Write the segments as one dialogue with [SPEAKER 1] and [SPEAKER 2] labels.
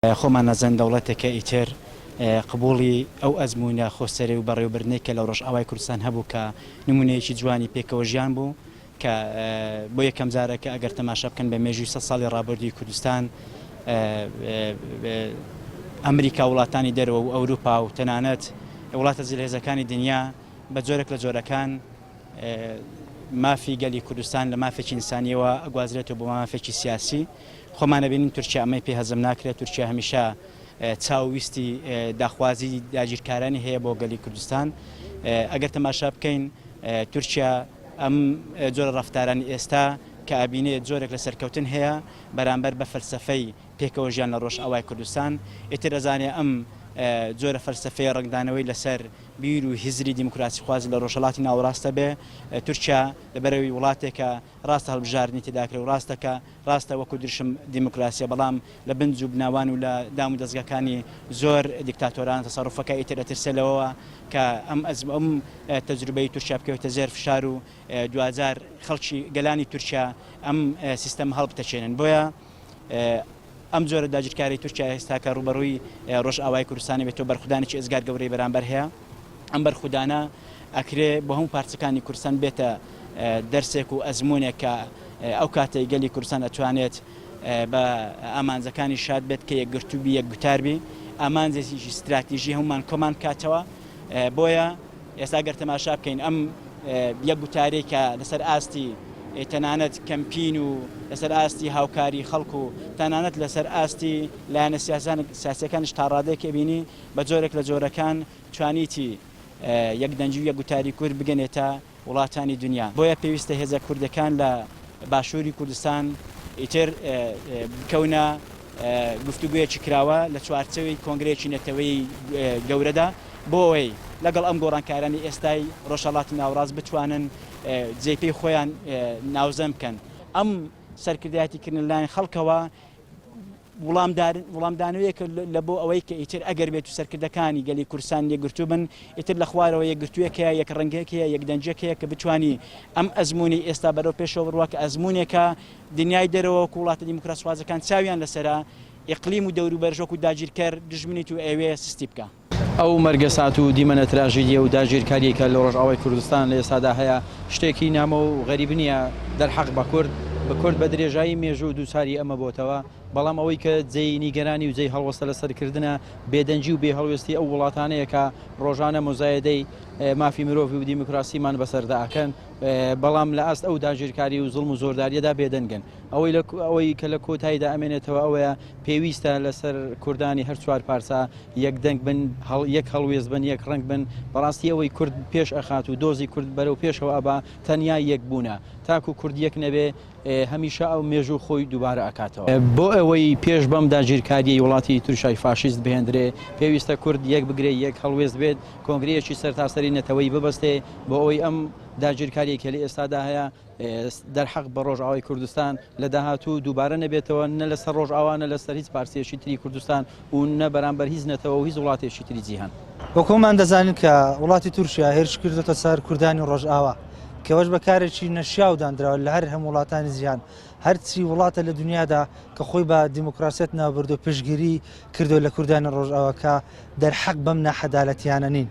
[SPEAKER 1] خۆمان نەزان دەوڵەتێکە ئیتر قبوڵی ئەو ئەزمموونە خۆسەری و بەڕێوەبرنێک کە لە ڕۆژئاوای کوردستان هەبوو کە نمونەیەکی جوانی پێکەوە ژیان بوو کە بۆ یەکەم جارەکە ئەگەر تەماشا بکەن بە مێژووی 100 ساڵی ڕابردووی کوردستان ئەمریکا وڵاتانی دەرەوە و ئەوروپا و تەنانەت وڵاتە جلێزەکانی دنیا بە جۆرێک لە جۆرەکان مافی گەلی کوردستان لە مافێکی ئینسانیەوە ئەگوازرێتەوە بۆ مافێکی سیاسی. خۆمانە بینین تورکیا ئەمەی پێ هەزم ناکرێت. تورکیا هەمیشە چاویستی داخوازی داگیرکارانی هەیە بۆ گەلی کوردستان. ئەگەر تەماشا بکەین تورکیا ئەم جۆرە ڕەفتارانی ئێستا کە ئابینێت جۆرێک لە سەرکەوتن هەیە بەرامبەر بە فەلسەفەی پێکەوە ژیان لە ڕۆژئاوای کوردستان. ئیتر ئەزانێ ئەم جۆرە فەلسەفەی ڕنگدانەوەی لەسەر بیر و هیزری دیموکراسی خوازی لە ڕۆژهەڵاتی ناوەڕاستە بێ. تورکیا لەبەرەوەی وڵاتێکە ڕاستە هەڵبژاردننی تێداکرێت و ڕاستە وەکو درشم دیموکراسیە، بەڵام لە بنج و بناوان و لە دام و دەستگاکانی زۆر دیکتاتۆران تەسەڕوفەکە ئیتر دەترسێتەوە کە ئەم تەجروبەی تورکیا بکەوێتە زێر فشار و دوجار خەڵکی گەلانی تورکیا ئەم سیستەم هەڵبتەچێنن. بۆیە ئەم جۆرە داگیرکاری تورکیا ئێستاکە ڕوبەڕووی ڕۆژئاوای کوردستانی بێتەوە بەرخودانێکی ئێزگار گەورەی بەرامبەر هەیە. ئەم بەرخودانە ئەکرێ بۆ هەموو پارچەکانی کوردستان بێتە دەرسێک و ئەزمموونێک کە ئەو کاتەی گەلی کوردستان ئەتوانێت بە ئامانجەکانی شاد بێت کە یەکگرتووبی یەکگوتاربی، ئامانجێکی استراتیژی هەمومان کۆمان کاتەوە. بۆیە ئێستا گەر تەماشا بکەین ئەم یەکگوتارەی کە لەسەر ئاستی تەنانەت کەمپین و لەسەر ئاستی هاوکاری خەڵک و تەنانەت لەسەر ئاستی لایەنە سیاسیەکانش تا ڕادێک بینی بە جۆرێک لە جۆرەکان توانیتی یەکدەنجی و یەکگوتاری کورد بگەنێتە وڵاتانی دنیا. بۆیە پێویستە هێزە کوردەکان لە باشووری کوردستان ئیتر بکەونە گفتوگویەکی کراوە لە چوارچەوەی کۆنگرێکی نەتەوەی گەورەدا بۆ ئەوەی لەگەڵ ئەم گۆڕانکارانی ئێستای ڕۆژهەڵاتی ناوەڕاست بتوانن جێپەی خۆیان ناوزەم بکەن. ئەم سەرکردایەتیکردن لایەن خەڵکەوە وڵامدانەوەیەکە لە بۆ ئەوەی کە ئیتر ئەگەر بێت و سەرکردەکانی گەلی کوردستان یەکگرتوو بن، ئیتر لە خوارەوە یەکگرتوویەکەیە، یەک ڕەنگێکەیە، یەک دەنجێکەیە کە بتوانی ئەم ئەزمموونی ئێستا بەرەو پێشەوە بڕوا کە ئەزمموونێکە دنیای دەرەوە و وڵاتە دیموکراسی خوازەکان چاویان لەسەرە ئیقلیم و دەور و بەرژۆک و داگیرکەر دژمنیت و ئەوێ سستی بکە.
[SPEAKER 2] ئەو مەرگەسات و دیمەنە تراژیدیە و داگیرکاریەکە لە ڕۆژئاوای کوردستان لە ئێستادا هەیە شتێکی نامە و غەریب نییە دەرحەق بە کورد بە درێژایی مێژوو دووساری ئەمە بۆتەوە. بەڵام ئەوەی کە جێی نیگەرانی و جێی هەڵوەستە لە سەرکردنە بێدەنجی و بێ هەڵوێستی ئەو وڵاتانەیە کە ڕۆژانە مۆزایەدەی مافی مرۆڤ و دیموکراسیمان بەسەرداکەن، بەڵام لە ئاست ئەو داگیرکاری و زوڵم و زۆرداریەدا بێدەنگن. ئەوەی کە لە کۆتاییدا ئەمێنێتەوە ئەوەیە پێویستە لەسەر کوردانی هەر چوار پارچە یەکدەنگ بن، یەک هەڵوێز بن، یەک ڕنگ بن. بەڕاستی ئەوەی کورد پێش ئەخات و دۆزی کورد بەرەو پێشەوە ئەبا تەنیا یەک بوونە، تاکو کورد یەک نەبێ هەمیشە ئەو مێژوو خۆی دووبارە ئەکاتەوە. بۆ ئەوەی پێش بەم داگیرکاریی وڵاتی تورکیای فاشیست بهێنرێ پێویستە کورد یەک بگرێ، یەک هەڵوێز بێت، کۆنگرەیەکی سەرتاسەری نەتەوەی ببەستێ بۆ ئەوەی ئەم داگیرکاریەکە لە ئێستادا هەیە دەرحەق بە ڕۆژئاوای کوردستان لە داهاتوو دووبارە نەبێتەوە، نە لەسەر ڕۆژئاوانە لەسەر هیچ پارچەیەکی تری کوردستان و نە بەرامبەر هیچ نەتەوە و هیچ وڵاتێکی تری جیهان.
[SPEAKER 3] وەکومان دەزانین کە وڵاتی تورکیا هێرش کردوتە سەر کوردانی ڕۆژئاوا کەوەش بەکارێکی نەشیاودانراوە لە هەر هەموو وڵاتانی جیهان. هەرچی وڵاتە لە دنیادا کە خۆی بە دیموکراسیەت ناوبردو پشگیری کردو لە کوردانی ڕۆژئاواکە دەرحەق بەم ناحەدالەتیانە نین.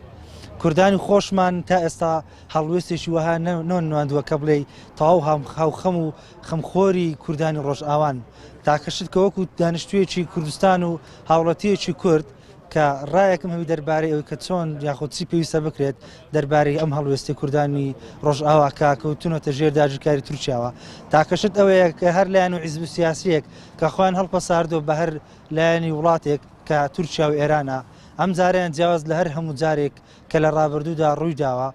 [SPEAKER 3] کوردانی خۆشمان تا ئێستا هەڵوێستێکی وەها نۆنواندووە کە بڵێ تەواو هاوخەم و خەمخۆری کوردانی ڕۆژئاوان، تاکەشت کە وەکو دانیشتوویەکی کوردستان و هاوڵەتیەکی کورد کە ڕایەکم هەوی دەربارەی ئەوی کە چۆن یاخود چی پێویستە بکرێت دەربارەی ئەم هەڵوێستی کوردانی ڕۆژئاوا کە کەوتونەتە ژێر داگیرکاری تورکیاوە. تاکەشت ئەوەیە کە هەر لایەن و حیزب سیاسیەک کە خۆیان هەڵپەساردووە بە هەر لایەنی وڵاتێک کە تورکیا و ئێرانە، ئەم جاریان جیاواز لە هەر هەموو جارێک کە لە ڕابردوودا ڕوویداوە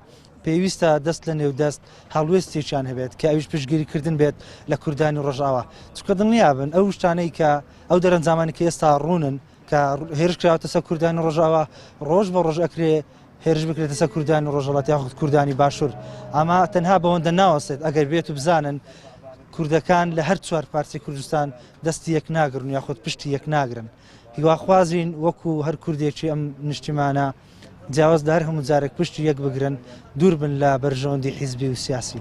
[SPEAKER 3] پێویستە دەست لە نێودەست هەڵوێستێکیان هەبێت کە ئەویش پشتگیریکردن بێت لە کوردانی ڕۆژئاوا. چونکە دڵنیابن ئەو شتانەی کە ئەو دەرەنجامانی کە ئێستا ڕوونن کە هێرش کراوەتە سەر کوردانی ڕۆژئاوا ڕۆژ بە ڕۆژ ئەکرێ هێرش بکرێتە سەر کوردانی ڕۆژهەڵات یاخود کوردانی باشوور. ئەمە تەنها بەوەندە ناوەسێت ئەگەر بێت و بزانن کوردەکان لە هەر چوار پارچەی کوردستان دەستی یەک ناگرن یاخود پشتی یەک ناگرن. هیواخوازین وەکو هەر کوردێکی ئەم نیشتیمانە جیاواز لە هەر هەموو جارێک پشتی یەک بگرن، دوور بن لە بەرژەوەندی حیزبی و سیاسی.